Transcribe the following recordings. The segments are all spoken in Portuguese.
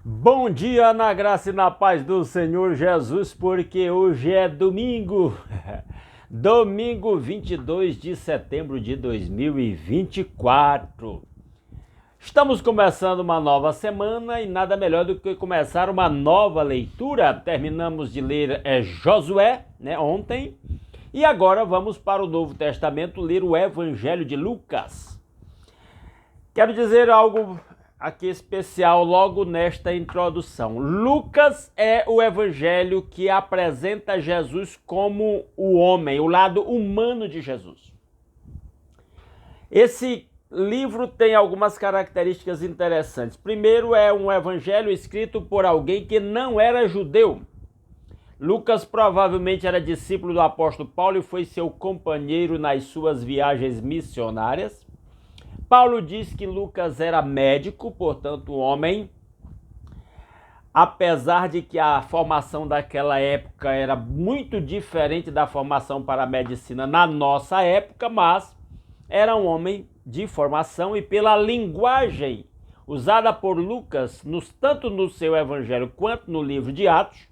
Bom dia na graça e na paz do Senhor Jesus, porque hoje é domingo, domingo 22 de setembro de 2024. Estamos começando uma nova semana e nada melhor do que começar uma nova leitura. Terminamos de ler Josué, ontem, e agora vamos para o Novo Testamento ler o Evangelho de Lucas. Quero dizer algo aqui especial logo nesta introdução. Lucas é o evangelho que apresenta Jesus como o homem, o lado humano de Jesus. Esse livro tem algumas características interessantes. Primeiro, é um evangelho escrito por alguém que não era judeu. Lucas provavelmente era discípulo do apóstolo Paulo e foi seu companheiro nas suas viagens missionárias. Paulo diz que Lucas era médico, portanto homem, apesar de que a formação daquela época era muito diferente da formação para a medicina na nossa época, mas era um homem de formação e pela linguagem usada por Lucas, tanto no seu evangelho quanto no livro de Atos,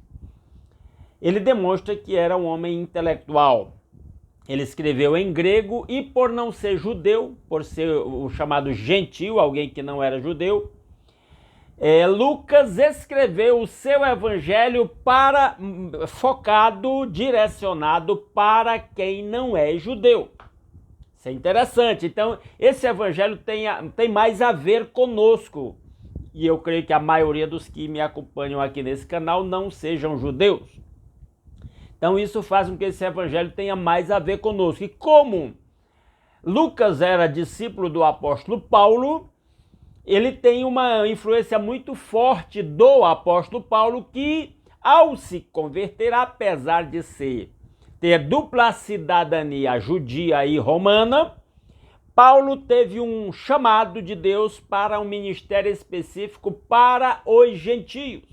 ele demonstra que era um homem intelectual. Ele escreveu em grego e por não ser judeu, por ser o chamado gentil, alguém que não era judeu, Lucas escreveu o seu evangelho focado, direcionado para quem não é judeu. Isso é interessante. Então, esse evangelho tem mais a ver conosco. E eu creio que a maioria dos que me acompanham aqui nesse canal não sejam judeus. Então isso faz com que esse evangelho tenha mais a ver conosco. E como Lucas era discípulo do apóstolo Paulo, ele tem uma influência muito forte do apóstolo Paulo que, ao se converter, apesar de ter dupla cidadania judia e romana, Paulo teve um chamado de Deus para um ministério específico para os gentios.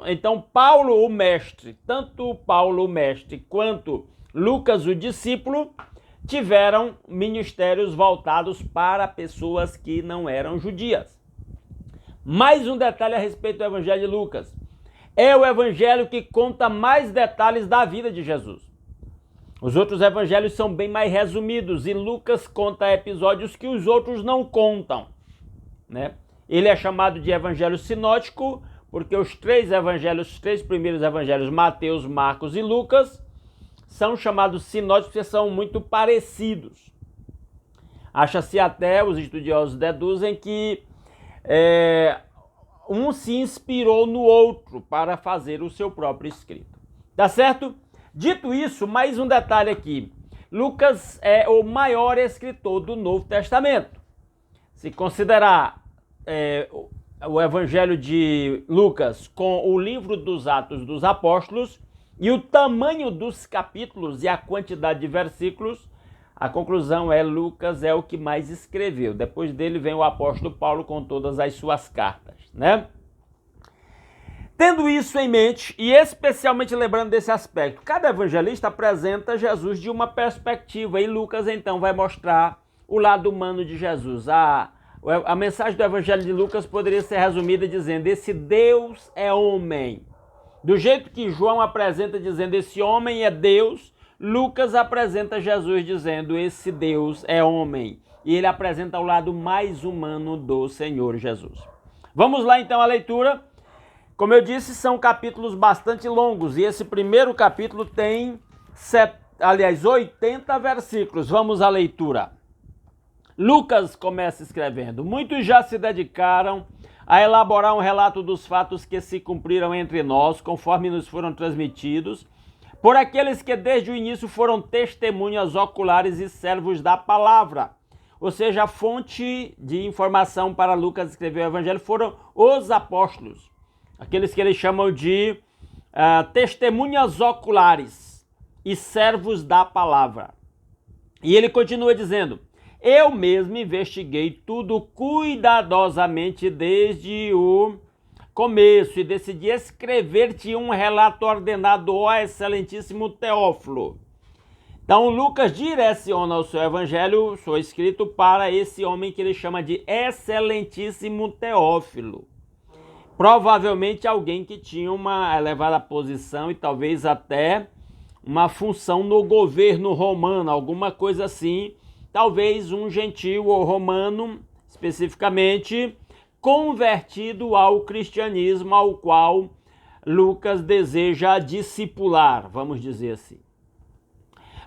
Então Paulo o mestre, tanto Paulo o mestre quanto Lucas o discípulo, tiveram ministérios voltados para pessoas que não eram judias. Mais um detalhe a respeito do evangelho de Lucas. É o evangelho que conta mais detalhes da vida de Jesus. Os outros evangelhos são bem mais resumidos e Lucas conta episódios que os outros não contam, Ele é chamado de evangelho sinótico, porque os três primeiros evangelhos, Mateus, Marcos e Lucas, são chamados sinóticos porque são muito parecidos. Acha-se até, os estudiosos deduzem que um se inspirou no outro para fazer o seu próprio escrito. Tá certo? Dito isso, mais um detalhe aqui. Lucas é o maior escritor do Novo Testamento. Se considerar o Evangelho de Lucas com o livro dos Atos dos Apóstolos e o tamanho dos capítulos e a quantidade de versículos, a conclusão é Lucas é o que mais escreveu. Depois dele vem o apóstolo Paulo com todas as suas cartas, Tendo isso em mente, e especialmente lembrando desse aspecto, cada evangelista apresenta Jesus de uma perspectiva, e Lucas então vai mostrar o lado humano de Jesus. A mensagem do Evangelho de Lucas poderia ser resumida dizendo: esse Deus é homem. Do jeito que João apresenta dizendo esse homem é Deus, Lucas apresenta Jesus dizendo esse Deus é homem. E ele apresenta o lado mais humano do Senhor Jesus. Vamos lá então à leitura. Como eu disse, são capítulos bastante longos e esse primeiro capítulo tem 80 versículos. Vamos à leitura. Lucas começa escrevendo: muitos já se dedicaram a elaborar um relato dos fatos que se cumpriram entre nós, conforme nos foram transmitidos, por aqueles que desde o início foram testemunhas oculares e servos da palavra. Ou seja, a fonte de informação para Lucas escrever o evangelho foram os apóstolos, aqueles que eles chamam de testemunhas oculares e servos da palavra. E ele continua dizendo: eu mesmo investiguei tudo cuidadosamente desde o começo e decidi escrever-te um relato ordenado, ó excelentíssimo Teófilo. Então Lucas direciona o seu evangelho, seu escrito, para esse homem que ele chama de excelentíssimo Teófilo. provavelmente alguém que tinha uma elevada posição e talvez até uma função no governo romano, alguma coisa assim, talvez um gentil ou romano, especificamente, convertido ao cristianismo, ao qual Lucas deseja discipular, vamos dizer assim.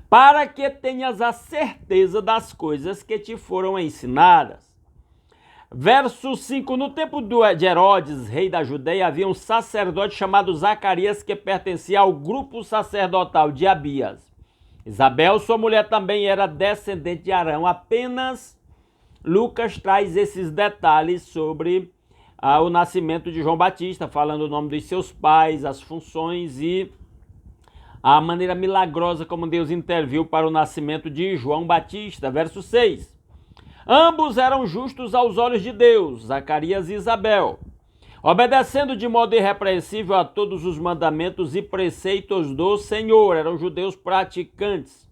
Para que tenhas a certeza das coisas que te foram ensinadas. Verso 5, no tempo de Herodes, rei da Judeia, havia um sacerdote chamado Zacarias que pertencia ao grupo sacerdotal de Abias. Isabel, sua mulher, também era descendente de Arão. Apenas Lucas traz esses detalhes sobre o nascimento de João Batista, falando o nome dos seus pais, as funções e a maneira milagrosa como Deus interviu para o nascimento de João Batista. Verso 6. Ambos eram justos aos olhos de Deus, Zacarias e Isabel, obedecendo de modo irrepreensível a todos os mandamentos e preceitos do Senhor. Eram judeus praticantes,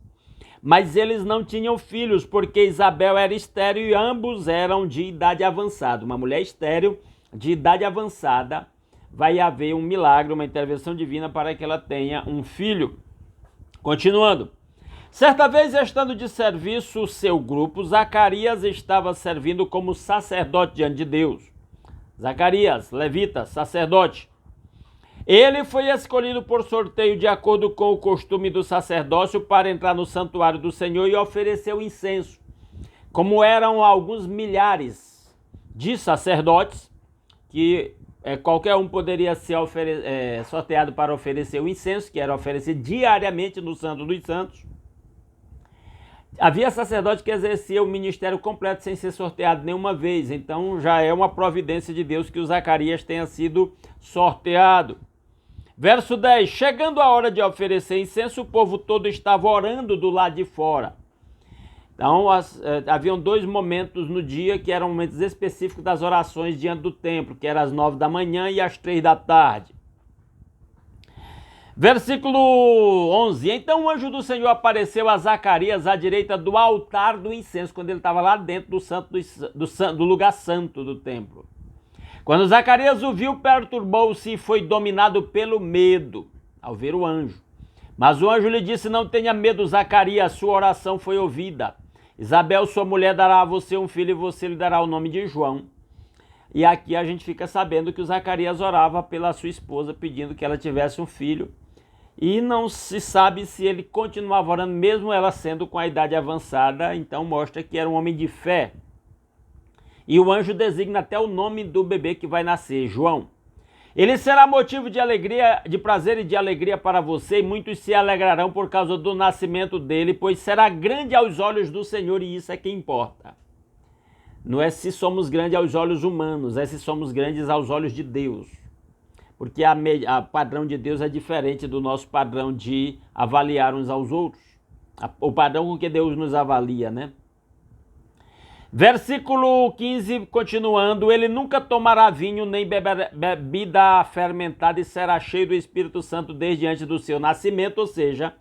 mas eles não tinham filhos, porque Isabel era estéril e ambos eram de idade avançada. Uma mulher estéril, de idade avançada, vai haver um milagre, uma intervenção divina para que ela tenha um filho. Continuando. Certa vez, estando de serviço o seu grupo, Zacarias estava servindo como sacerdote diante de Deus. Zacarias, levita, sacerdote. Ele foi escolhido por sorteio de acordo com o costume do sacerdócio para entrar no santuário do Senhor e oferecer o incenso. Como eram alguns milhares de sacerdotes, que qualquer um poderia ser sorteado para oferecer o incenso, que era oferecido diariamente no Santo dos Santos. Havia sacerdote que exercia o ministério completo sem ser sorteado nenhuma vez. Então já é uma providência de Deus que o Zacarias tenha sido sorteado. Verso 10. Chegando a hora de oferecer incenso, o povo todo estava orando do lado de fora. Então haviam 2 momentos no dia que eram momentos específicos das orações diante do templo, que eram às 9 da manhã e às 3 da tarde. Versículo 11. Então o anjo do Senhor apareceu a Zacarias à direita do altar do incenso, quando ele estava lá dentro do lugar santo do templo. Quando Zacarias o viu, perturbou-se e foi dominado pelo medo ao ver o anjo. Mas o anjo lhe disse: não tenha medo, Zacarias, sua oração foi ouvida. Isabel, sua mulher, dará a você um filho e você lhe dará o nome de João. E aqui a gente fica sabendo que o Zacarias orava pela sua esposa, pedindo que ela tivesse um filho. E não se sabe se ele continuava orando, mesmo ela sendo com a idade avançada. Então mostra que era um homem de fé. E o anjo designa até o nome do bebê que vai nascer, João. Ele será motivo de alegria, de prazer e de alegria para você, e muitos se alegrarão por causa do nascimento dele, pois será grande aos olhos do Senhor, e isso é que importa. Não é se somos grandes aos olhos humanos, é se somos grandes aos olhos de Deus. Porque a padrão de Deus é diferente do nosso padrão de avaliar uns aos outros. O padrão com que Deus nos avalia, né? Versículo 15, continuando. Ele nunca tomará vinho nem bebida fermentada e será cheio do Espírito Santo desde antes do seu nascimento. Ou seja,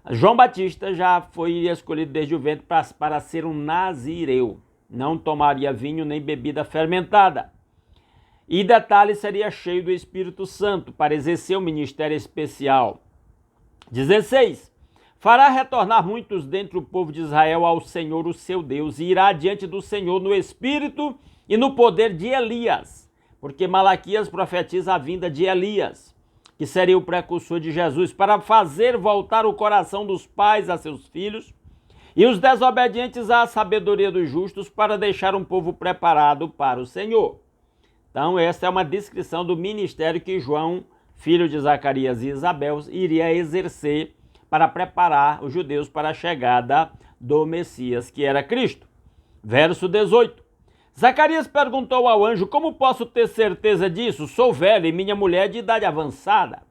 João Batista já foi escolhido desde o ventre para ser um nazireu. Não tomaria vinho nem bebida fermentada. E detalhe, seria cheio do Espírito Santo para exercer o ministério especial. 16. Fará retornar muitos dentre o povo de Israel ao Senhor, o seu Deus, e irá diante do Senhor no espírito e no poder de Elias. Porque Malaquias profetiza a vinda de Elias, que seria o precursor de Jesus, para fazer voltar o coração dos pais a seus filhos e os desobedientes à sabedoria dos justos, para deixar um povo preparado para o Senhor. Então, essa é uma descrição do ministério que João, filho de Zacarias e Isabel, iria exercer para preparar os judeus para a chegada do Messias, que era Cristo. Verso 18. Zacarias perguntou ao anjo: como posso ter certeza disso? Sou velho e minha mulher de idade avançada.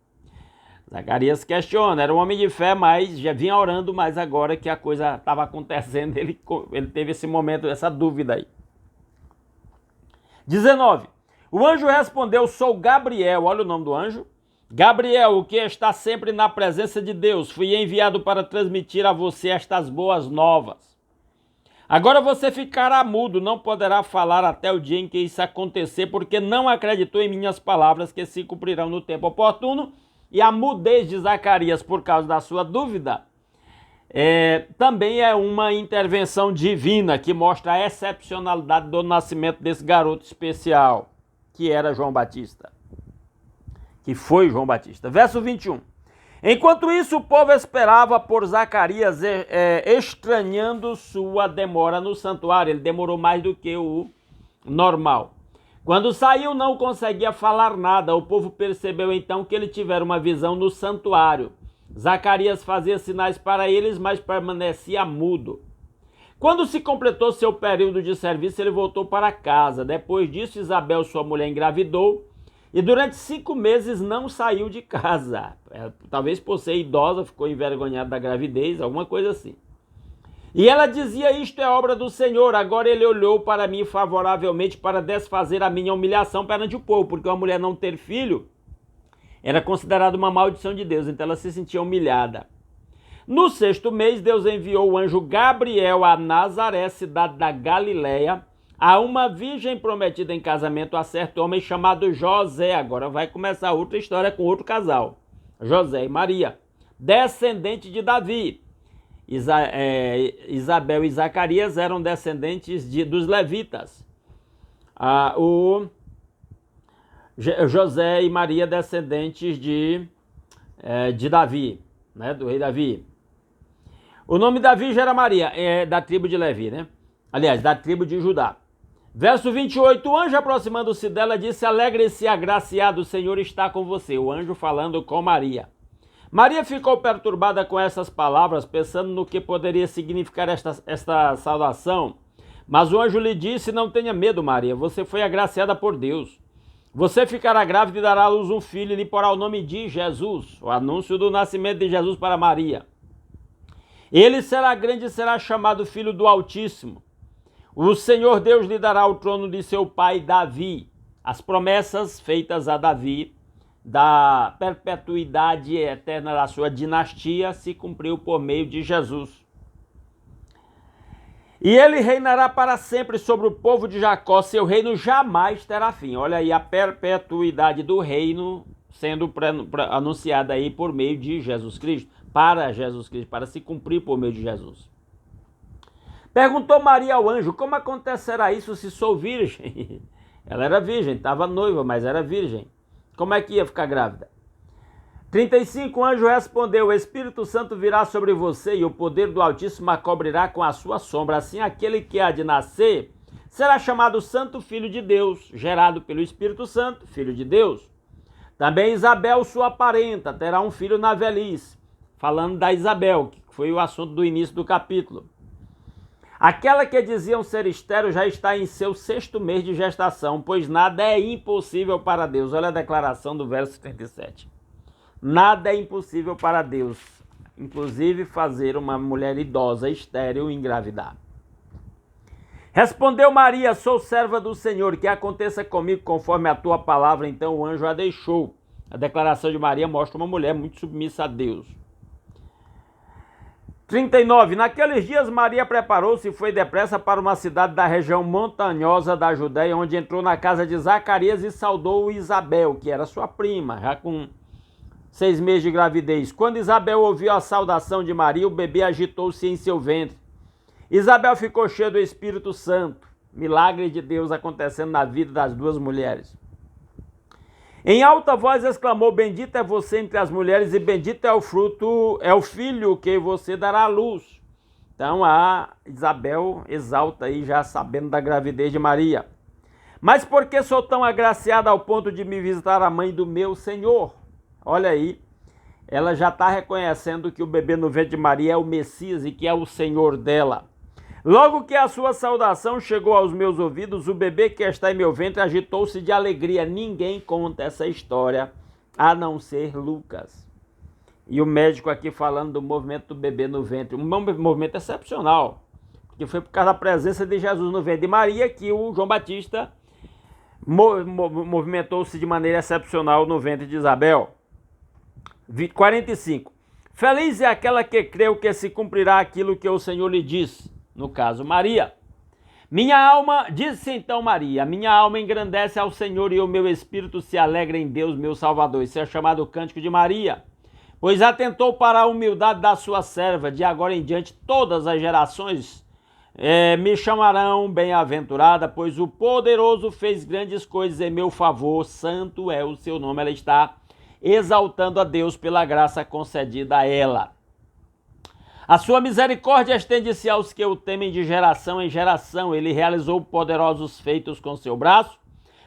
Zacarias questiona, era um homem de fé, mas já vinha orando, mas agora que a coisa estava acontecendo, ele teve esse momento, essa dúvida aí. 19. O anjo respondeu: sou Gabriel. Olha o nome do anjo. Gabriel, o que está sempre na presença de Deus. Fui enviado para transmitir a você estas boas novas. Agora você ficará mudo, não poderá falar até o dia em que isso acontecer, porque não acreditou em minhas palavras que se cumprirão no tempo oportuno. E a mudez de Zacarias por causa da sua dúvida também é uma intervenção divina que mostra a excepcionalidade do nascimento desse garoto especial, que era João Batista, que foi João Batista. Verso 21. Enquanto isso, o povo esperava por Zacarias, estranhando sua demora no santuário. Ele demorou mais do que o normal. Quando saiu, não conseguia falar nada. O povo percebeu então que ele tivera uma visão no santuário. Zacarias fazia sinais para eles, mas permanecia mudo. Quando se completou seu período de serviço, ele voltou para casa. Depois disso, Isabel, sua mulher, engravidou. E durante 5 meses não saiu de casa. Talvez por ser idosa, ficou envergonhada da gravidez, alguma coisa assim. E ela dizia, isto é obra do Senhor. Agora ele olhou para mim favoravelmente para desfazer a minha humilhação perante o povo. Porque uma mulher não ter filho era considerada uma maldição de Deus. Então ela se sentia humilhada. No 6º mês, Deus enviou o anjo Gabriel a Nazaré, cidade da Galileia, a uma virgem prometida em casamento a certo homem chamado José. Agora vai começar outra história com outro casal. José e Maria, descendente de Davi. Isabel e Zacarias eram descendentes dos levitas. José e Maria, descendentes de Davi, né, do rei Davi. O nome da virgem era Maria, da tribo de Levi, né? Aliás, da tribo de Judá. Verso 28, o anjo aproximando-se dela disse, alegre-se, agraciado, o Senhor está com você. O anjo falando com Maria. Maria ficou perturbada com essas palavras, pensando no que poderia significar esta saudação. Mas o anjo lhe disse, não tenha medo, Maria, você foi agraciada por Deus. Você ficará grávida e dará à luz um filho e lhe porá o nome de Jesus. O anúncio do nascimento de Jesus para Maria. Ele será grande e será chamado Filho do Altíssimo. O Senhor Deus lhe dará o trono de seu pai Davi. As promessas feitas a Davi da perpetuidade eterna da sua dinastia se cumpriu por meio de Jesus. E ele reinará para sempre sobre o povo de Jacó, seu reino jamais terá fim. Olha aí a perpetuidade do reino sendo anunciada aí por meio de Jesus Cristo, para se cumprir por meio de Jesus. Perguntou Maria ao anjo, como acontecerá isso se sou virgem? Ela era virgem, estava noiva, mas era virgem. Como é que ia ficar grávida? 35, o anjo respondeu, o Espírito Santo virá sobre você e o poder do Altíssimo a cobrirá com a sua sombra. Assim, aquele que há de nascer será chamado Santo Filho de Deus, gerado pelo Espírito Santo, Filho de Deus. Também Isabel, sua parenta, terá um filho na velhice. Falando da Isabel, que foi o assunto do início do capítulo. Aquela que diziam ser estéril já está em seu 6º mês de gestação, pois nada é impossível para Deus. Olha a declaração do verso 37. Nada é impossível para Deus, inclusive fazer uma mulher idosa, estéril, engravidar. Respondeu Maria, sou serva do Senhor, que aconteça comigo conforme a tua palavra. Então o anjo a deixou. A declaração de Maria mostra uma mulher muito submissa a Deus. 39. Naqueles dias Maria preparou-se e foi depressa para uma cidade da região montanhosa da Judéia, onde entrou na casa de Zacarias e saudou Isabel, que era sua prima, já com 6 meses de gravidez. Quando Isabel ouviu a saudação de Maria, o bebê agitou-se em seu ventre. Isabel ficou cheia do Espírito Santo. Milagre de Deus acontecendo na vida das duas mulheres. Em alta voz exclamou, bendita é você entre as mulheres e bendito é o filho que você dará à luz. Então a Isabel exalta aí já sabendo da gravidez de Maria. Mas por que sou tão agraciada ao ponto de me visitar a mãe do meu Senhor? Olha aí, ela já está reconhecendo que o bebê no ventre de Maria é o Messias e que é o Senhor dela. Logo que a sua saudação chegou aos meus ouvidos, o bebê que está em meu ventre agitou-se de alegria. Ninguém conta essa história, a não ser Lucas. E o médico aqui falando do movimento do bebê no ventre. Um movimento excepcional, porque foi por causa da presença de Jesus no ventre de Maria que o João Batista movimentou-se de maneira excepcional no ventre de Isabel. 45. Feliz é aquela que creu que se cumprirá aquilo que o Senhor lhe disse. no caso Maria. Disse então Maria, minha alma engrandece ao Senhor e o meu espírito se alegra em Deus, meu Salvador. Isso é chamado Cântico de Maria, pois atentou para a humildade da sua serva. De agora em diante todas as gerações me chamarão bem-aventurada, pois o poderoso fez grandes coisas em meu favor, santo é o seu nome. Ela está exaltando a Deus pela graça concedida a ela. A sua misericórdia estende-se aos que o temem de geração em geração. Ele realizou poderosos feitos com seu braço,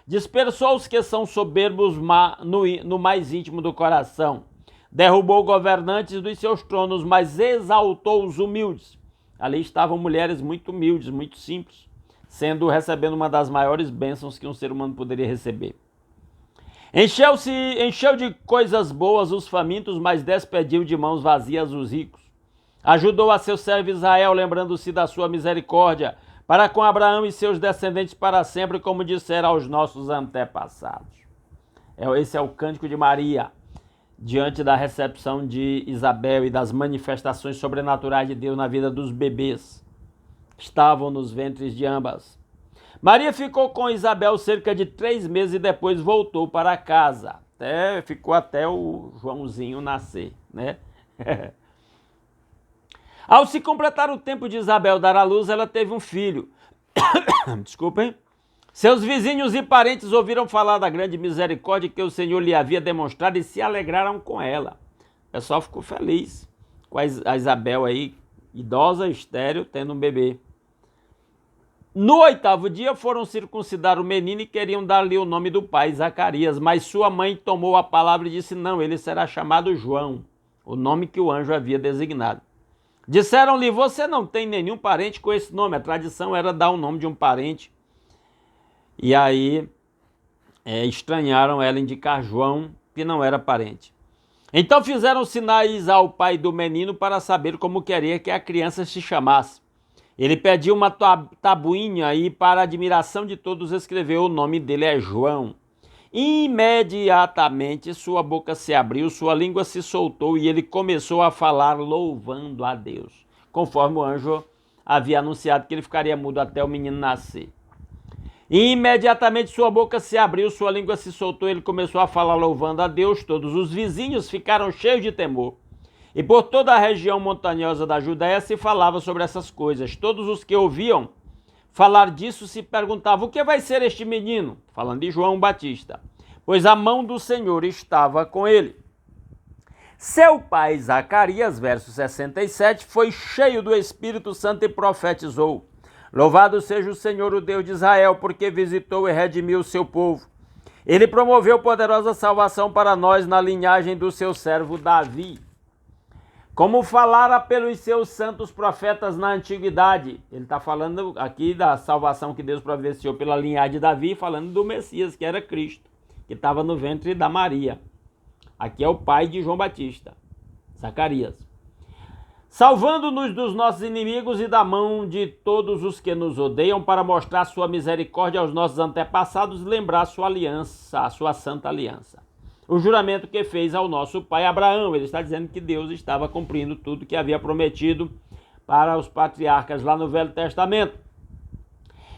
dispersou os que são soberbos no mais íntimo do coração. Derrubou governantes dos seus tronos, mas exaltou os humildes. Ali estavam mulheres muito humildes, muito simples, recebendo uma das maiores bênçãos que um ser humano poderia receber. Encheu de coisas boas os famintos, mas despediu de mãos vazias os ricos. Ajudou a seu servo Israel, lembrando-se da sua misericórdia, para com Abraão e seus descendentes para sempre, como dissera aos nossos antepassados. Esse é o Cântico de Maria, diante da recepção de Isabel e das manifestações sobrenaturais de Deus na vida dos bebês. Estavam nos ventres de ambas. Maria ficou com Isabel cerca de 3 meses e depois voltou para casa. Ficou até o Joãozinho nascer, né? Ao se completar o tempo de Isabel dar à luz, ela teve um filho. Desculpem. Seus vizinhos e parentes ouviram falar da grande misericórdia que o Senhor lhe havia demonstrado e se alegraram com ela. O pessoal ficou feliz com a Isabel aí, idosa, estéril, tendo um bebê. No 8º dia foram circuncidar o menino e queriam dar-lhe o nome do pai, Zacarias, mas sua mãe tomou a palavra e disse, não, ele será chamado João, o nome que o anjo havia designado. Disseram-lhe, você não tem nenhum parente com esse nome. A tradição era dar o nome de um parente. E aí estranharam ela indicar João, que não era parente. Então fizeram sinais ao pai do menino para saber como queria que a criança se chamasse. Ele pediu uma tabuinha e, para admiração de todos, escreveu: o nome dele é João. Imediatamente sua boca se abriu, sua língua se soltou e ele começou a falar louvando a Deus, conforme o anjo havia anunciado que ele ficaria mudo até o menino nascer. Imediatamente sua boca se abriu, sua língua se soltou e ele começou a falar louvando a Deus. Todos os vizinhos ficaram cheios de temor. E por toda a região montanhosa da Judéia se falava sobre essas coisas. Todos os que ouviam falar disso se perguntavam: o que vai ser este menino? Falando de João Batista. Pois a mão do Senhor estava com ele. Seu pai Zacarias, verso 67, foi cheio do Espírito Santo e profetizou: louvado seja o Senhor, o Deus de Israel, porque visitou e redimiu o seu povo. Ele promoveu poderosa salvação para nós na linhagem do seu servo Davi, como falara pelos seus santos profetas na antiguidade. Ele está falando aqui da salvação que Deus providenciou pela linhagem de Davi, falando do Messias, que era Cristo, que estava no ventre da Maria. Aqui é o pai de João Batista, Zacarias. Salvando-nos dos nossos inimigos e da mão de todos os que nos odeiam, para mostrar sua misericórdia aos nossos antepassados e lembrar sua aliança, a sua santa aliança. O juramento que fez ao nosso pai Abraão. Ele está dizendo que Deus estava cumprindo tudo que havia prometido para os patriarcas lá no Velho Testamento.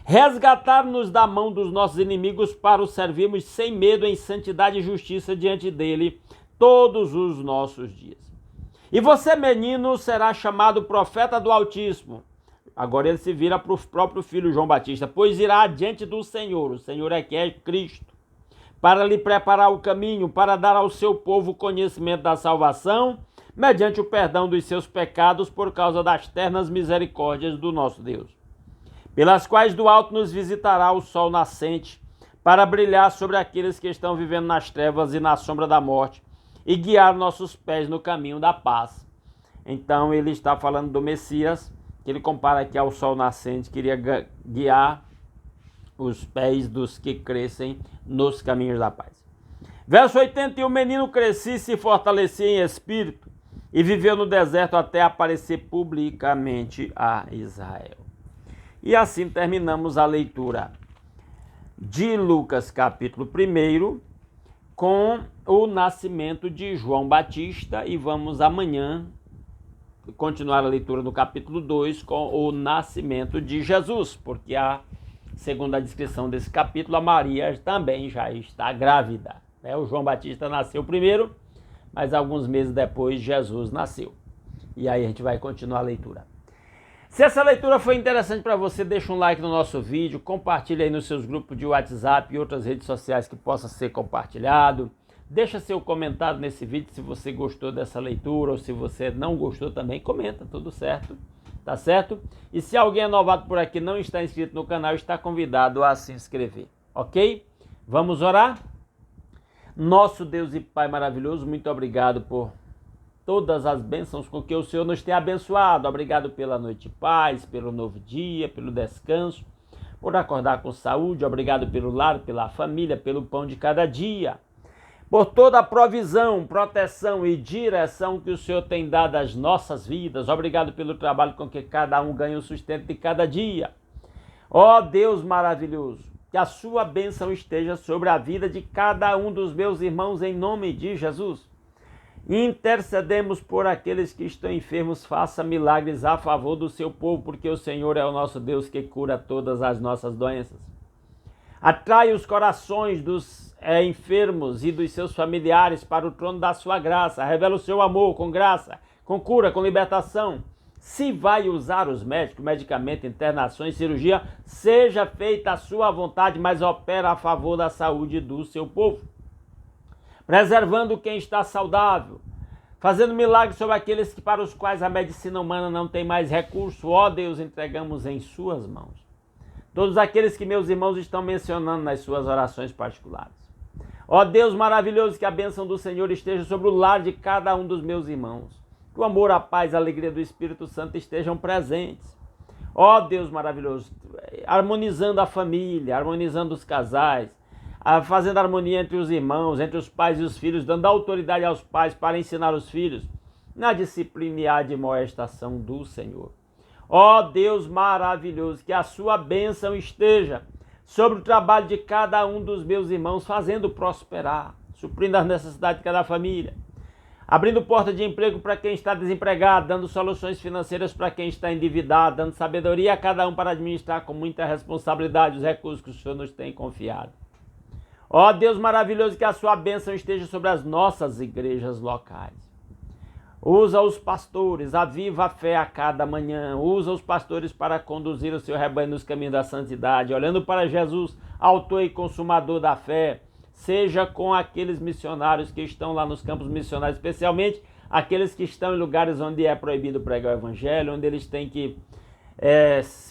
Resgatar-nos da mão dos nossos inimigos para o servirmos sem medo em santidade e justiça diante dele todos os nossos dias. E você, menino, será chamado profeta do Altíssimo. Agora ele se vira para o próprio filho João Batista, pois irá adiante do Senhor. O Senhor é que é Cristo, para lhe preparar o caminho, para dar ao seu povo conhecimento da salvação, mediante o perdão dos seus pecados, por causa das ternas misericórdias do nosso Deus, pelas quais do alto nos visitará o sol nascente, para brilhar sobre aqueles que estão vivendo nas trevas e na sombra da morte, e guiar nossos pés no caminho da paz. Então ele está falando do Messias, que ele compara aqui ao sol nascente, que iria guiar os pés dos que crescem nos caminhos da paz. Verso 80, e o menino crescia e se fortalecia em espírito, e viveu no deserto até aparecer publicamente a Israel. E assim terminamos a leitura de Lucas capítulo 1, com o nascimento de João Batista, e vamos amanhã continuar a leitura no capítulo 2 com o nascimento de Jesus, porque segundo a descrição desse capítulo, a Maria também já está grávida. O João Batista nasceu primeiro, mas alguns meses depois Jesus nasceu. E aí a gente vai continuar a leitura. Se essa leitura foi interessante para você, deixa um like no nosso vídeo, compartilha aí nos seus grupos de WhatsApp e outras redes sociais que possa ser compartilhado. Deixa seu comentário nesse vídeo se você gostou dessa leitura ou se você não gostou também, comenta, tudo certo, tá certo? E se alguém é novado por aqui, não está inscrito no canal, está convidado a se inscrever, ok? Vamos orar? Nosso Deus e Pai maravilhoso, muito obrigado por todas as bênçãos com que o Senhor nos tem abençoado. Obrigado pela noite de paz, pelo novo dia, pelo descanso, por acordar com saúde. Obrigado pelo lar, pela família, pelo pão de cada dia, por toda a provisão, proteção e direção que o Senhor tem dado às nossas vidas. Obrigado pelo trabalho com que cada um ganha o sustento de cada dia. Ó Deus maravilhoso, que a sua bênção esteja sobre a vida de cada um dos meus irmãos em nome de Jesus. Intercedemos por aqueles que estão enfermos, faça milagres a favor do seu povo, porque o Senhor é o nosso Deus que cura todas as nossas doenças. Atrai os corações dos enfermos e dos seus familiares para o trono da sua graça. Revela o seu amor com graça, com cura, com libertação. Se vai usar os médicos, medicamento, internações, cirurgia, seja feita a sua vontade, mas opera a favor da saúde do seu povo. Preservando quem está saudável, fazendo milagres sobre aqueles para os quais a medicina humana não tem mais recurso. Ó Deus, entregamos em suas mãos todos aqueles que meus irmãos estão mencionando nas suas orações particulares. Ó Deus maravilhoso, que a bênção do Senhor esteja sobre o lar de cada um dos meus irmãos. Que o amor, a paz, a alegria do Espírito Santo estejam presentes. Ó Deus maravilhoso, harmonizando a família, harmonizando os casais, fazendo harmonia entre os irmãos, entre os pais e os filhos, dando autoridade aos pais para ensinar os filhos na disciplina e admoestação do Senhor. Ó Deus maravilhoso, que a sua bênção esteja sobre o trabalho de cada um dos meus irmãos, fazendo prosperar, suprindo as necessidades de cada família, abrindo porta de emprego para quem está desempregado, dando soluções financeiras para quem está endividado, dando sabedoria a cada um para administrar com muita responsabilidade os recursos que o Senhor nos tem confiado. Ó Deus maravilhoso, que a sua bênção esteja sobre as nossas igrejas locais. Usa os pastores, aviva a fé a cada manhã. Usa os pastores para conduzir o seu rebanho nos caminhos da santidade, olhando para Jesus, autor e consumador da fé. Seja com aqueles missionários que estão lá nos campos missionários, especialmente aqueles que estão em lugares onde é proibido pregar o evangelho, onde eles têm que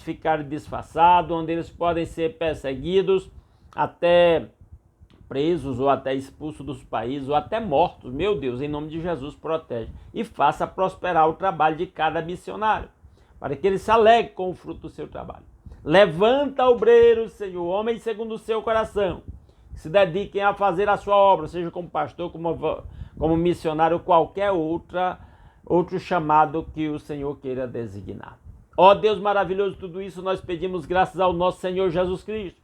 ficar disfarçados, onde eles podem ser perseguidos, até presos ou até expulsos dos países ou até mortos. Meu Deus, em nome de Jesus, protege e faça prosperar o trabalho de cada missionário, para que ele se alegre com o fruto do seu trabalho. Levanta obreiros, Senhor, homens segundo o seu coração, que se dediquem a fazer a sua obra, seja como pastor, como missionário ou qualquer outro chamado que o Senhor queira designar. Ó Deus maravilhoso, tudo isso nós pedimos graças ao nosso Senhor Jesus Cristo,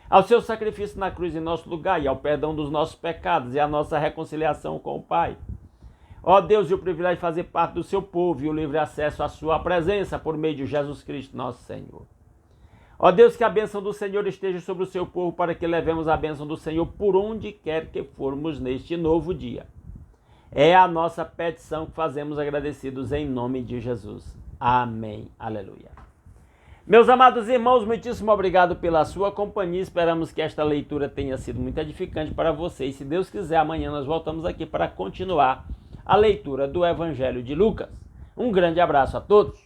ao seu sacrifício na cruz em nosso lugar e ao perdão dos nossos pecados e à nossa reconciliação com o Pai. Ó Deus, e o privilégio de fazer parte do seu povo e o livre acesso à sua presença por meio de Jesus Cristo, nosso Senhor. Ó Deus, que a bênção do Senhor esteja sobre o seu povo para que levemos a bênção do Senhor por onde quer que formos neste novo dia. É a nossa petição que fazemos agradecidos em nome de Jesus. Amém. Aleluia. Meus amados irmãos, muitíssimo obrigado pela sua companhia. Esperamos que esta leitura tenha sido muito edificante para vocês. Se Deus quiser, amanhã nós voltamos aqui para continuar a leitura do Evangelho de Lucas. Um grande abraço a todos.